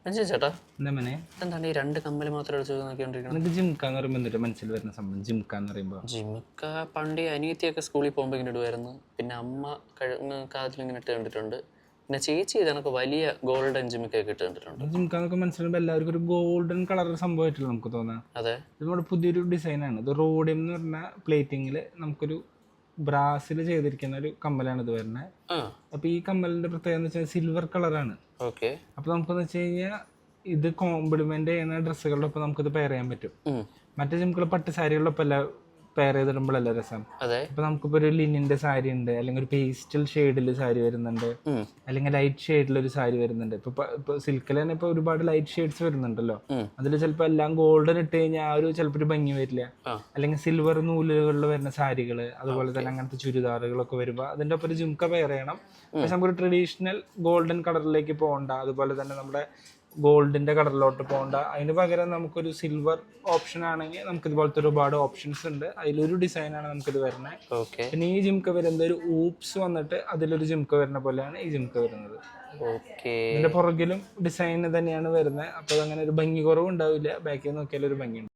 മനസ്സിലായി ചേട്ടാ. എന്താ മനെ എന്താണ് ഈ രണ്ട് കമ്മൽ മാത്രം അടിച്ചു നോക്കിക്കൊണ്ടിരിക്കണം? നിനക്ക് ജിംക്കാന്ന് പറയുമ്പോൾ എന്നിട്ട് മനസ്സിൽ വരുന്ന സംഭവം ജിംക്കാന്ന് പറയുമ്പോൾ? ജിമിക്ക പണ്ട് അനിയത്തിയൊക്കെ സ്കൂളിൽ പോകുമ്പോൾ ഇങ്ങനെ ഇടുമായിരുന്നു. പിന്നെ അമ്മ കാതിലിങ്ങനെ ഇട്ട് കണ്ടിട്ടുണ്ട്. പിന്നെ ചേച്ചി ഇതെനക്ക് വലിയ ഗോൾഡൻ ജിമിക്കൊക്കെ ഇട്ട് കണ്ടിട്ടുണ്ട്. ജിംക്കാന്നൊക്കെ മനസ്സിലാകുമ്പോൾ എല്ലാവർക്കും ഒരു ഗോൾഡൻ കളർ സംഭവമായിട്ടില്ല നമുക്ക് തോന്നാം. അതെ, ഇത് നമ്മുടെ പുതിയൊരു ഡിസൈനാണ്. ഇത് റോഡിയം എന്ന് പറഞ്ഞ പ്ലേറ്റിങ്ങിൽ നമുക്കൊരു ബ്രാസിൽ ചെയ്തിരിക്കുന്ന ഒരു കമ്മലാണ് ഇത് വരുന്നത്. അപ്പോൾ ഈ കമ്മലിൻ്റെ പ്രത്യേകത എന്ന് വെച്ചാൽ സിൽവർ കളറാണ്. ഓക്കെ. അപ്പോൾ നമുക്കെന്ന് വെച്ച് കഴിഞ്ഞാൽ ഇത് കോംപ്ലിമെൻ്റ് ചെയ്യുന്ന ഡ്രസ്സുകളുടെ ഒപ്പം നമുക്കിത് പെയർ ചെയ്യാൻ പറ്റും. മറ്റേ ജിംക്കുകൾ പട്ട് സാരികളുടെ ഒപ്പം അല്ല പെയർ ചെയ്തിടുമ്പോഴല്ല രസം. അതെ. ഇപ്പൊ നമുക്കിപ്പോ ഒരു ലിനിന്റെ സാരി ഉണ്ട്, അല്ലെങ്കിൽ ഒരു പേസ്റ്റൽ ഷെയ്ഡിൽ സാരി വരുന്നുണ്ട്, അല്ലെങ്കിൽ ലൈറ്റ് ഷെയ്ഡിൽ ഒരു സാരി വരുന്നുണ്ട്. ഇപ്പൊ സിൽക്കിൽ തന്നെ ഇപ്പൊ ഒരുപാട് ലൈറ്റ് ഷെയ്ഡ്സ് വരുന്നുണ്ടല്ലോ. അതിൽ ചിലപ്പോൾ എല്ലാം ഗോൾഡൻ ഇട്ട് കഴിഞ്ഞാൽ ആ ഒരു ചിലപ്പോൾ ഒരു ഭംഗി വരില്ല. അല്ലെങ്കിൽ സിൽവർ നൂലുകളിൽ വരുന്ന സാരികള്, അതുപോലെ തന്നെ അങ്ങനത്തെ ചുരിദാറുകളൊക്കെ വരുമ്പോൾ അതിന്റെ ഒപ്പം ഒരു ജിംക്ക പെയർ ചെയ്യണം. പക്ഷെ നമുക്കൊരു ട്രഡീഷണൽ ഗോൾഡൻ കളറിലേക്ക് പോകണ്ട, അതുപോലെ തന്നെ നമ്മുടെ ഗോൾഡിന്റെ കളറിലോട്ട് പോകണ്ട. അതിന് പകരം നമുക്കൊരു സിൽവർ ഓപ്ഷൻ ആണെങ്കിൽ നമുക്ക് ഇതുപോലത്തെ ഒരുപാട് ഓപ്ഷൻസ് ഉണ്ട്. അതിലൊരു ഡിസൈനാണ് നമുക്കിത് വരുന്നത്. പിന്നെ ഈ ജിംക്ക വരുന്നത് ഒരു ഊപ്സ് വന്നിട്ട് അതിലൊരു ജിംക്ക വരുന്ന പോലെയാണ് ഈ ജിംക്ക വരുന്നത്. ഇതിന്റെ പുറകിലും ഡിസൈൻ തന്നെയാണ് വരുന്നത്. അപ്പോൾ അതങ്ങനെ ഒരു ഭംഗി കുറവ് ഉണ്ടാവില്ല. ബാക്കിൽ നോക്കിയാൽ ഒരു ഭംഗി ഉണ്ട്.